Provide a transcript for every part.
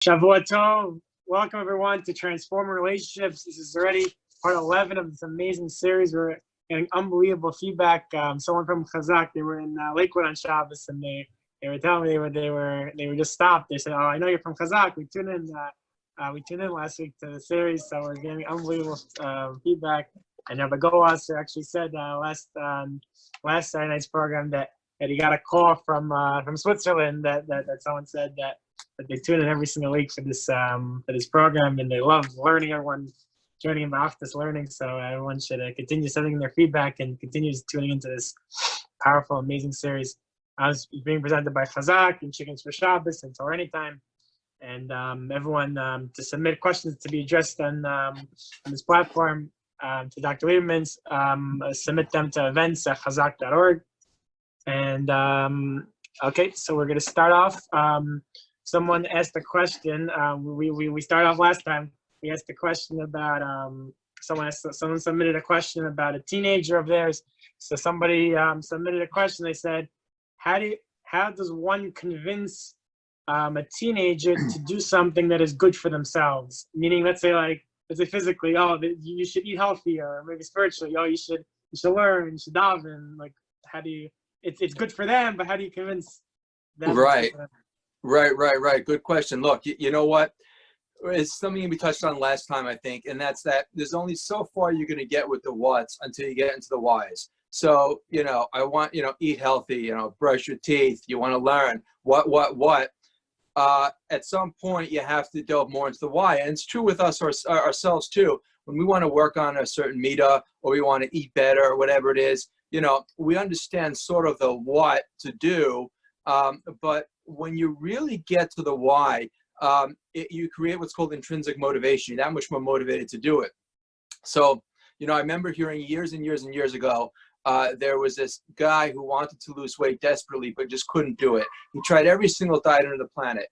Shavua Tov. Welcome everyone to Transforming Relationships. This is already part 11 of this amazing series. We're getting unbelievable feedback. Someone from Chazaq, they were in Lakewood on Shabbos, and they were telling me they were just stopped. They said, "Oh, I know you're from Chazaq. We tuned in last week to the series, so we're getting unbelievable feedback." And Rabbi Goas actually said last Saturday night's program that he got a call from Switzerland that someone said that they tune in every single week for this program, and they love learning. Everyone joining about this learning, so everyone should continue sending their feedback and continue tuning into this powerful, amazing series. It's being presented by Chazaq and Chickens for Shabbos and Torah Anytime, and everyone to submit questions to be addressed on this platform to Dr. Lieberman's. Submit them to events@chazaq.org. And okay, so we're gonna start off. Someone asked a question. We started off last time. We asked a question about someone submitted a question about a teenager of theirs. So somebody submitted a question. They said, how does one convince a teenager to do something that is good for themselves? Meaning, let's say physically, you should eat healthy, or maybe spiritually, you should learn, you should daven. Like, how do you? It's good for them, but how do you convince them? Right. Good question. Look, you know what? It's something we touched on last time, I think, and that's that there's only so far you're going to get with the what's until you get into the whys. So, I want, eat healthy, brush your teeth. You want to learn what. At some point, you have to delve more into the why. And it's true with us ourselves, too. When we want to work on a certain midah, or we want to eat better, or whatever it is, we understand sort of the what to do. But when you really get to the why, you create what's called intrinsic motivation. You're that much more motivated to do it. So, I remember hearing years and years and years ago, there was this guy who wanted to lose weight desperately, but just couldn't do it. He tried every single diet on the planet.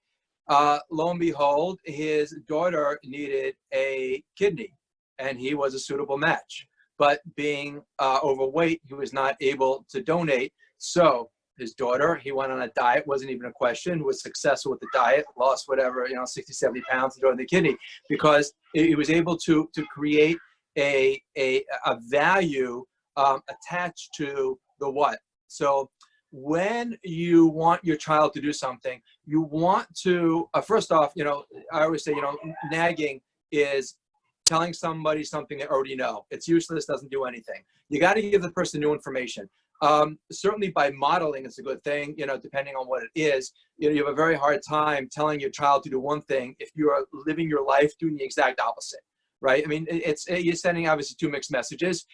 Lo and behold, his daughter needed a kidney, and he was a suitable match. But being overweight, he was not able to donate. So his daughter, he went on a diet, wasn't even a question, was successful with the diet, lost whatever, 60, 70 pounds to donate the kidney, because he was able to create a value attached to the what. So when you want your child to do something, you want to, first off, I always say, nagging is telling somebody something they already know. It's useless, doesn't do anything. You got to give the person new information. Certainly by modeling, it's a good thing, depending on what it is. You have a very hard time telling your child to do one thing if you are living your life doing the exact opposite, right? I mean, you're sending obviously two mixed messages.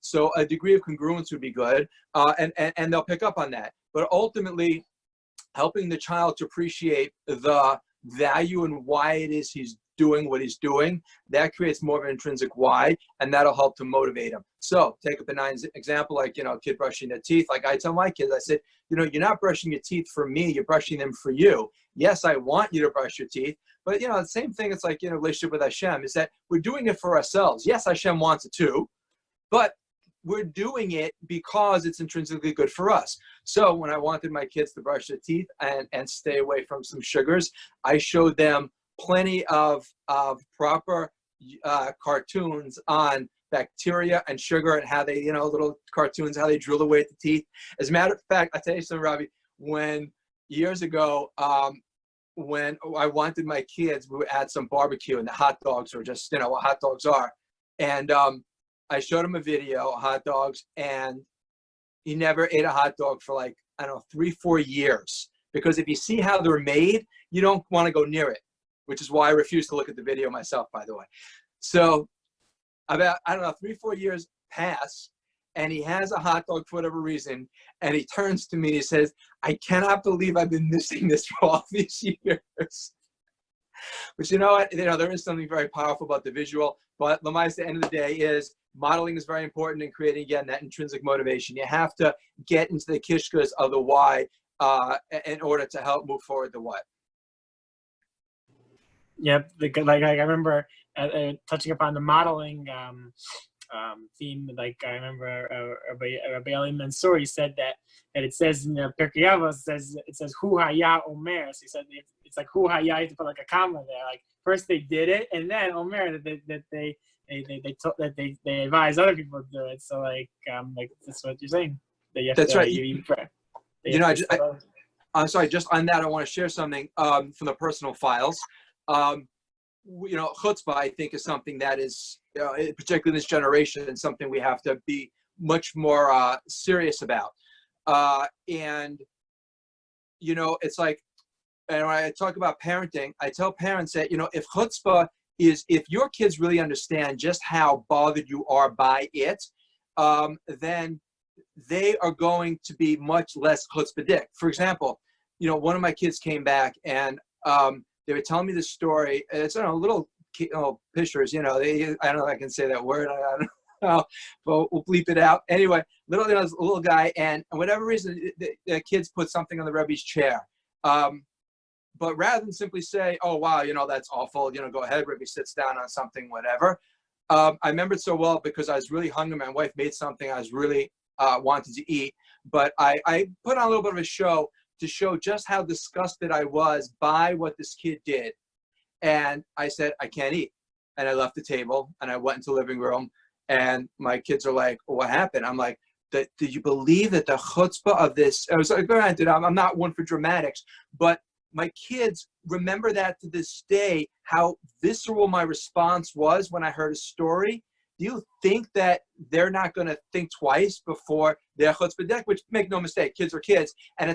So a degree of congruence would be good, and they'll pick up on that. But ultimately, helping the child to appreciate the value and why it is he's doing what he's doing, that creates more of an intrinsic why, and that'll help to motivate him. So take a benign example, like, a kid brushing their teeth. Like I tell my kids, I said, you're not brushing your teeth for me, you're brushing them for you. Yes, I want you to brush your teeth, but the same thing, it's like, relationship with Hashem, is that we're doing it for ourselves. Yes, Hashem wants it too, but we're doing it because it's intrinsically good for us. So when I wanted my kids to brush their teeth and stay away from some sugars, I showed them plenty of proper cartoons on bacteria and sugar, and how they, little cartoons, how they drill away at the teeth. As a matter of fact, I'll tell you something, Robbie, years ago, when I wanted my kids, we were at some barbecue, and the hot dogs were just, what hot dogs are. And I showed him a video of hot dogs, and he never ate a hot dog for 3-4 years. Because if you see how they're made, you don't want to go near it, which is why I refuse to look at the video myself, by the way. So about, 3-4 years pass, and he has a hot dog for whatever reason, and he turns to me and he says, I cannot believe I've been missing this for all these years. But you know what? There is something very powerful about the visual, but the end of the day is modeling is very important in creating, again, that intrinsic motivation. You have to get into the kishkas of the why in order to help move forward the what. Yep, like I remember touching upon the modeling. theme. Like I remember Rabbi Eli Mansouri said that it says in the Pirkei Avos, it says Hu Haya Omer. So he said it's like Hu Haya, you have to put like a comma there. Like first they did it, and then Omer that they advise other people to do it. So like that's what you're saying. That you have That's to, right. I'm sorry, just on that, I want to share something from the personal files. Chutzpah, I think, is something that is, particularly in this generation, something we have to be much more serious about. And it's like, and when I talk about parenting, I tell parents that, if chutzpah is, if your kids really understand just how bothered you are by it, then they are going to be much less chutzpahdik. For example, one of my kids came back and they were telling me this story. It's little pictures, I don't know if I can say that word. I don't know, but we'll bleep it out. Anyway, little guy, and for whatever reason, the kids put something on the Rebbe's chair. But rather than simply say, oh, wow, that's awful, go ahead, Rebbe sits down on something, whatever. I remember it so well because I was really hungry. My wife made something I was really wanted to eat, but I put on a little bit of a show to show just how disgusted I was by what this kid did. And I said, I can't eat. And I left the table and I went into the living room, and my kids are like, well, what happened? I'm like, did you believe that the chutzpah of this? I was like, granted, I'm not one for dramatics, but my kids remember that to this day, how visceral my response was when I heard a story. Do you think that they're not going to think twice before they're chutzpah? Which, make no mistake, kids are kids, and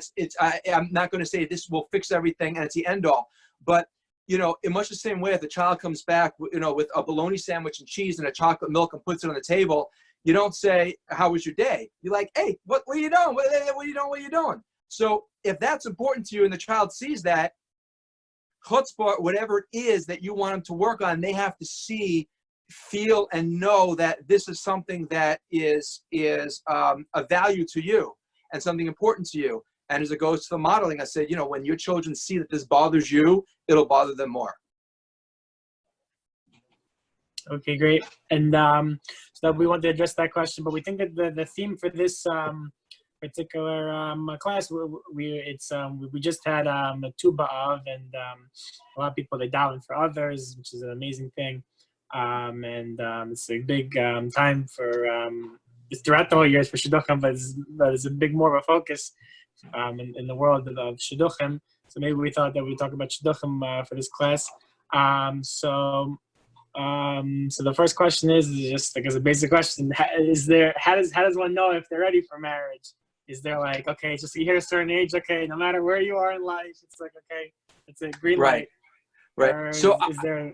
I'm not going to say this will fix everything and it's the end all, but in much the same way, if the child comes back, with a bologna sandwich and cheese and a chocolate milk and puts it on the table, you don't say, "How was your day?" You're like, "Hey, what are you doing? What are you doing? What are you doing?" So if that's important to you and the child sees that, chutzpah, whatever it is that you want them to work on, they have to see, feel, and know that this is something that is a value to you and something important to you. And as it goes to the modeling, I said, when your children see that this bothers you, it'll bother them more. Okay, great. And so we want to address that question, but we think that the theme for this particular class, we just had a Tu B'Av, and a lot of people, they daven for others, which is an amazing thing. It's a big time for it's throughout the whole year for shidduchim, but it's a big more of a focus in the world of shidduchim. So maybe we thought that we'd talk about shidduchim for this class. So the first question is just like as a basic question: how does one know if they're ready for marriage? Is there like, okay, just you hit a certain age, okay, no matter where you are in life, it's like, okay, it's a green light. Right. Or so is there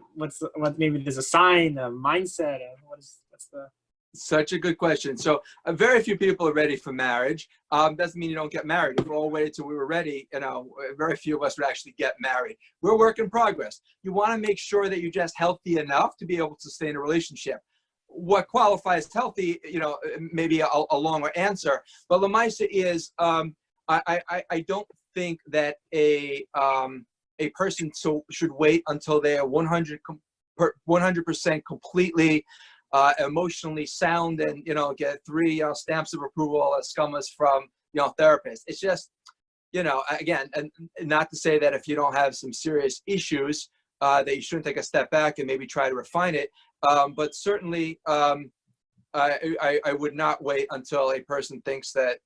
maybe there's a sign, a mindset, what's the? Such a good question. So very few people are ready for marriage. Doesn't mean you don't get married. If we're all waited till we were ready, very few of us would actually get married. We're a work in progress. You want to make sure that you're just healthy enough to be able to sustain a relationship. What qualifies healthy, maybe a longer answer, but Lamaisa is, I don't think that a person should wait until they are 100% completely emotionally sound and get 3 stamps of approval as scummers from therapists. It's just again, and not to say that if you don't have some serious issues that you shouldn't take a step back and maybe try to refine it, but certainly I would not wait until a person thinks that.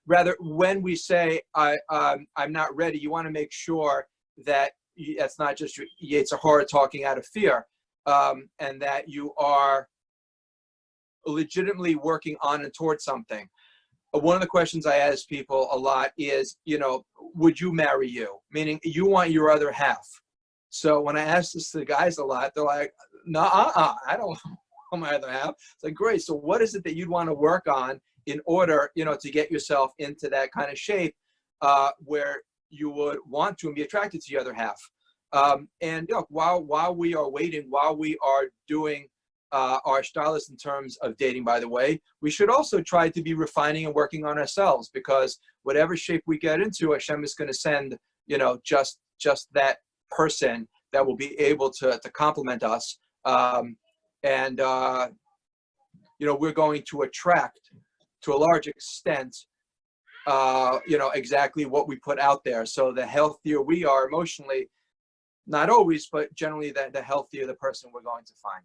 Rather, when we say I'm not ready, you want to make sure that that's not just it's a horror talking out of fear, and that you are legitimately working on and towards something. One of the questions I ask people a lot is, would you marry you? Meaning you want your other half. So when I ask this to the guys a lot, they're like, no, I don't want my other half. It's like, great. So what is it that you'd want to work on in order, to get yourself into that kind of shape where you would want to and be attracted to your other half? And while we are waiting, while we are doing our stylist in terms of dating, by the way, we should also try to be refining and working on ourselves, because whatever shape we get into, Hashem is going to send, just that person that will be able to complement us. we're going to attract to a large extent, exactly what we put out there. So the healthier we are emotionally, not always, but generally the healthier the person we're going to find.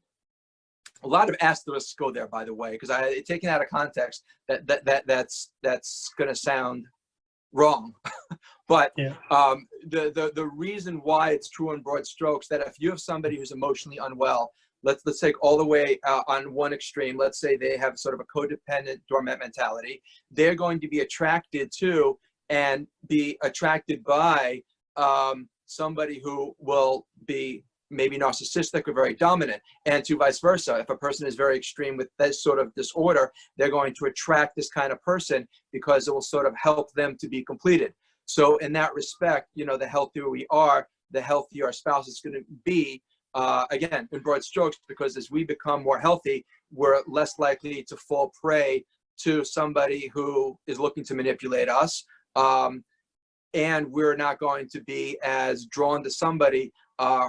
A lot of asterisks go there, by the way, because taken out of context, that's going to sound wrong. But Yeah. the reason why it's true in broad strokes, that if you have somebody who's emotionally unwell, let's take all the way on one extreme. Let's say they have sort of a codependent doormat mentality. They're going to be attracted to and be attracted by somebody who will be maybe narcissistic or very dominant, and to vice versa. If a person is very extreme with this sort of disorder, they're going to attract this kind of person because it will sort of help them to be completed. So in that respect, the healthier we are, the healthier our spouse is going to be. Again, in broad strokes, because as we become more healthy, we're less likely to fall prey to somebody who is looking to manipulate us. And we're not going to be as drawn to somebody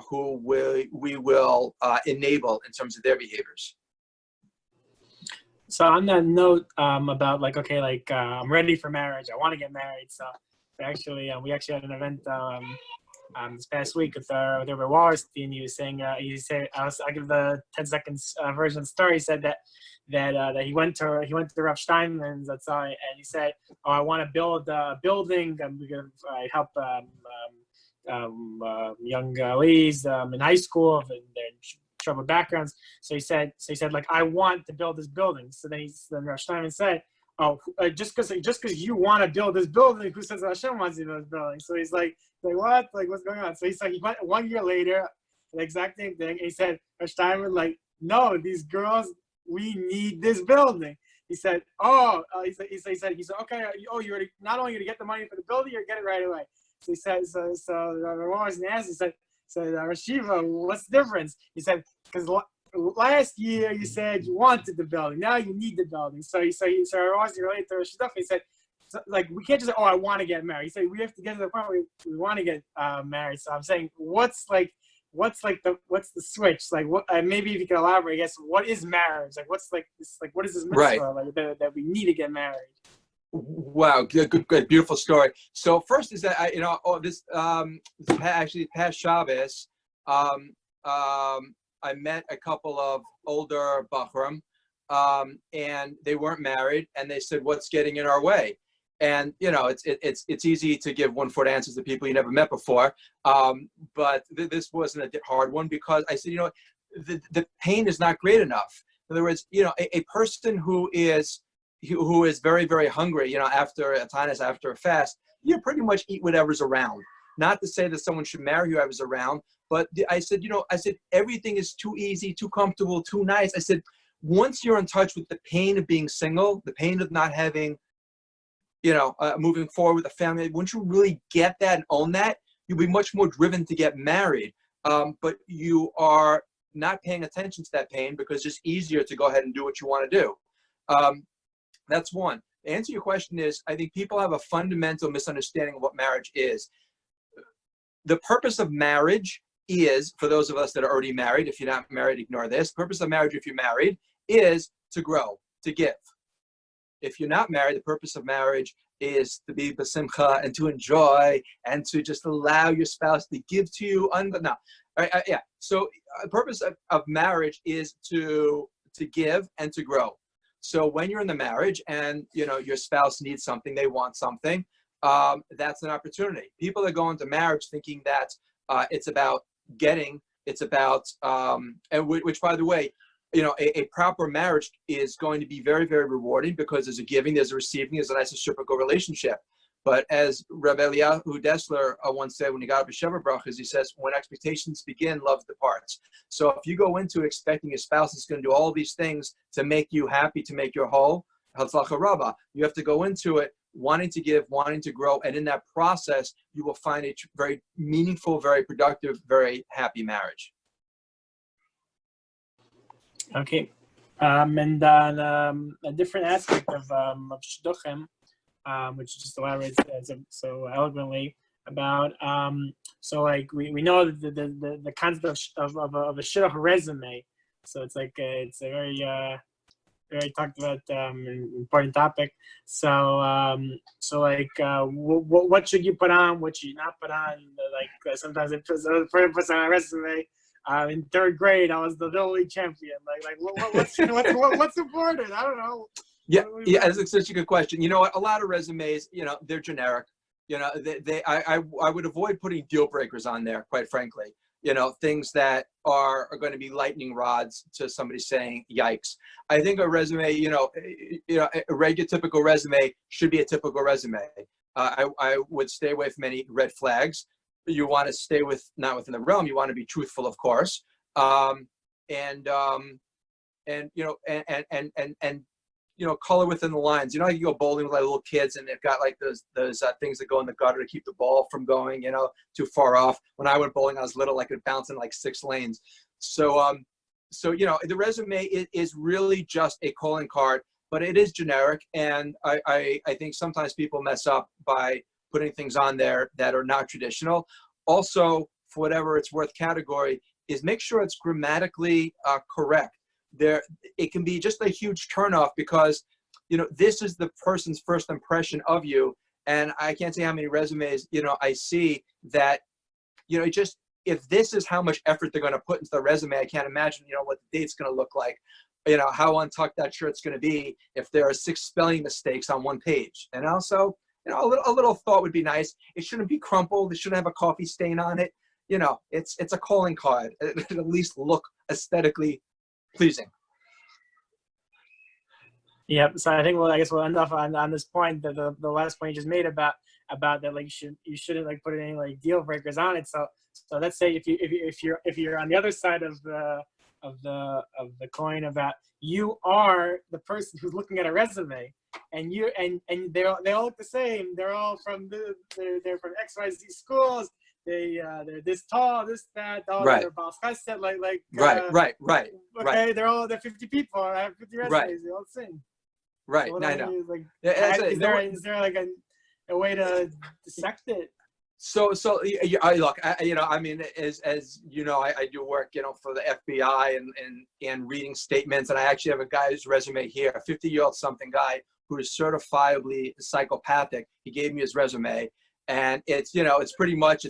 who we will enable in terms of their behaviors. So on that note, about I'm ready for marriage. I want to get married. So we actually had an event this past week with Rabbi Wallerstein. He was saying, I'll give the 10 seconds version of the story. He said that he went to Rav Steinman's outside, and he said, "Oh, I want to build a building. I'm going to help young ladies in high school and their troubled backgrounds." So he said, like, I want to build this building. So then Rav Steinman said, "Oh, just because you want to build this building, who says Hashem wants you to build this building?" So he's like what? Like, what's going on? So he went 1 year later, the exact same thing. He said, Rav Steinman, like, no, these girls, we need this building. He said, he said, okay, you're already, not only going to get the money for the building, you're going to get it right away. So he said, so Rosh asked, he said, Rashiva, what's the difference? He said, because last year you said you wanted the building, now you need the building. So Rosh related to Rosh, he said, so, like, we can't just say, I want to get married. He said, we have to get to the point where we want to get married. So I'm saying, what's the switch? Like, what? Maybe if you can elaborate, I guess, what is marriage? Like, what's like this? Like, what is this mitzvah? Right. Like that we need to get married? Wow, good, beautiful story. So first is that actually past Shabbos, I met a couple of older Bachram, and they weren't married, and they said, "What's getting in our way?" And it's easy to give one-foot answers to people you never met before, but this wasn't a hard one, because I said, the pain is not great enough. In other words, a person who is very, very hungry, after a tanis, after a fast, you pretty much eat whatever's around. Not to say that someone should marry whoever's around, but I said, everything is too easy, too comfortable, too nice. I said, once you're in touch with the pain of being single, the pain of not having, moving forward with a family, once you really get that and own that, you'll be much more driven to get married. But you are not paying attention to that pain because it's just easier to go ahead and do what you want to do. That's one. The answer to your question is, I think people have a fundamental misunderstanding of what marriage is. The purpose of marriage is, for those of us that are already married, if you're not married, ignore this. The purpose of marriage, if you're married, is to grow, to give. If you're not married, the purpose of marriage is to be b'simcha and to enjoy and to just allow your spouse to give to you. So the purpose of marriage is to give and to grow. So when you're in the marriage and your spouse needs something, they want something, that's an opportunity. People that go into marriage thinking that it's about getting, it's about, which by the way, a proper marriage is going to be very, very rewarding, because there's a giving, there's a receiving, there's a nice reciprocal relationship. But as Rabbi Eliyahu Dessler once said when he got up at Sheva Brachas, he says, when expectations begin, love departs. So if you go into expecting your spouse is going to do all these things to make you happy, to make you whole, Hatzlacha Rabbah, you have to go into it wanting to give, wanting to grow. And in that process, you will find a very meaningful, very productive, very happy marriage. Okay. And then a different aspect of shidduchim, which just elaborates so eloquently about. So like we know the concept of a shidduch resume. So it's like it's a very we already talked about an important topic. So, what should you put on? What should you not put on? Like sometimes it puts on a resume. In third grade, I was the little league champion. What's important? I don't know. Yeah, that's such a good question. You know what? A lot of resumes, they're generic. I would avoid putting deal breakers on there, quite frankly. Things that are going to be lightning rods to somebody saying, yikes. I think a resume, a regular typical resume should be a typical resume. I would stay away from any red flags. You want to stay not within the realm. You want to be truthful, of course. Color within the lines. You go bowling with like little kids and they've got like those things that go in the gutter to keep the ball from going, too far off. When I went bowling, I was little, I could bounce in like 6 lanes. So the resume is really just a calling card, but it is generic. And I think sometimes people mess up by putting things on there that are not traditional. Also, for whatever it's worth category, is make sure it's grammatically correct. It can be just a huge turnoff because, this is the person's first impression of you. And I can't say how many resumes, I see that, if this is how much effort they're going to put into the resume, I can't imagine, what the date's going to look like, how untucked that shirt's going to be if there are 6 spelling mistakes on one page. And also, a little thought would be nice. It shouldn't be crumpled. It shouldn't have a coffee stain on it. It's a calling card. It at least look aesthetically pleasing. Yep. So I think I guess we'll end off on this point, that the last point you just made about that, like you shouldn't like put any like deal breakers on it. So let's say if you're on the other side of the coin, about you are the person who's looking at a resume, and they all look the same. They're all from they're from XYZ schools. They're this tall, this that, right. They're Baal Chesed, right. Okay, they're 50 people. I have 50 resumes. Right. They all sing. Right. So I know. Is there like a way to dissect it? So look, I mean, as you know, I do work, for the FBI and reading statements, and I actually have a guy's resume here, a 50-year-old something guy who is certifiably psychopathic. He gave me his resume, and it's pretty much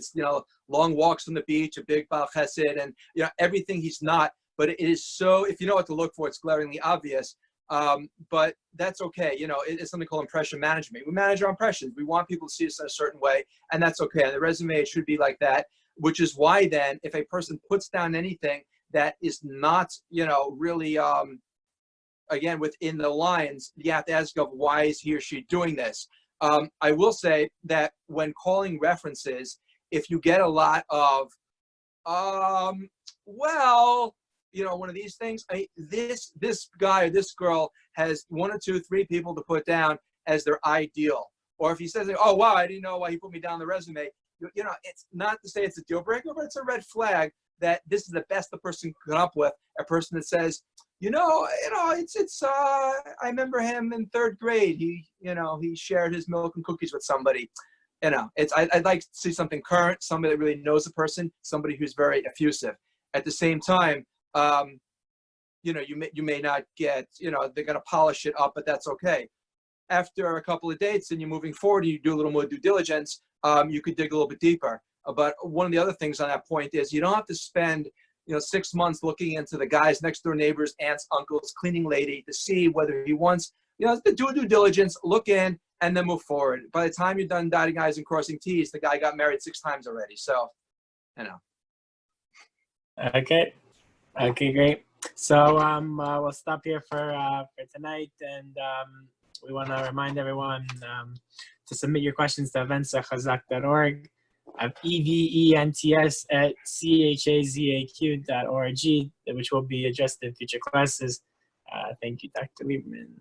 long walks from the beach, a big Baal Chesed, and everything he's not. But it is so, if you know what to look for, it's glaringly obvious. But that's okay. It's something called impression management. We manage our impressions. We want people to see us in a certain way, and that's okay. And the resume should be like that, which is why then if a person puts down anything that is not, really, again, within the lines, you have to ask yourself, why is he or she doing this? I will say that when calling references, if you get a lot of, one of these things, this guy or this girl has 1 or 2, 3 people to put down as their ideal. Or if he says, oh, wow, I didn't know why he put me down the resume. It's not to say it's a deal breaker, but it's a red flag that this is the best the person could come up with. A person that says, I remember him in 3rd grade. He shared his milk and cookies with somebody. I'd like to see something current, somebody that really knows the person, somebody who's very effusive. At the same time, you may not get, they're going to polish it up, but that's okay. After a couple of dates and you're moving forward and you do a little more due diligence, you could dig a little bit deeper. But one of the other things on that point is you don't have to spend, 6 months looking into the guy's next door neighbors, aunts, uncles, cleaning lady to see whether he wants, to do due diligence, look in, and then move forward. By the time you're done dotting I's and crossing T's, the guy got married 6 times already. So, Okay, great. So we'll stop here for tonight, and we want to remind everyone to submit your questions to events@chazaq.org, events@chazaq.org, which will be addressed in future classes. Thank you, Dr. Lieberman.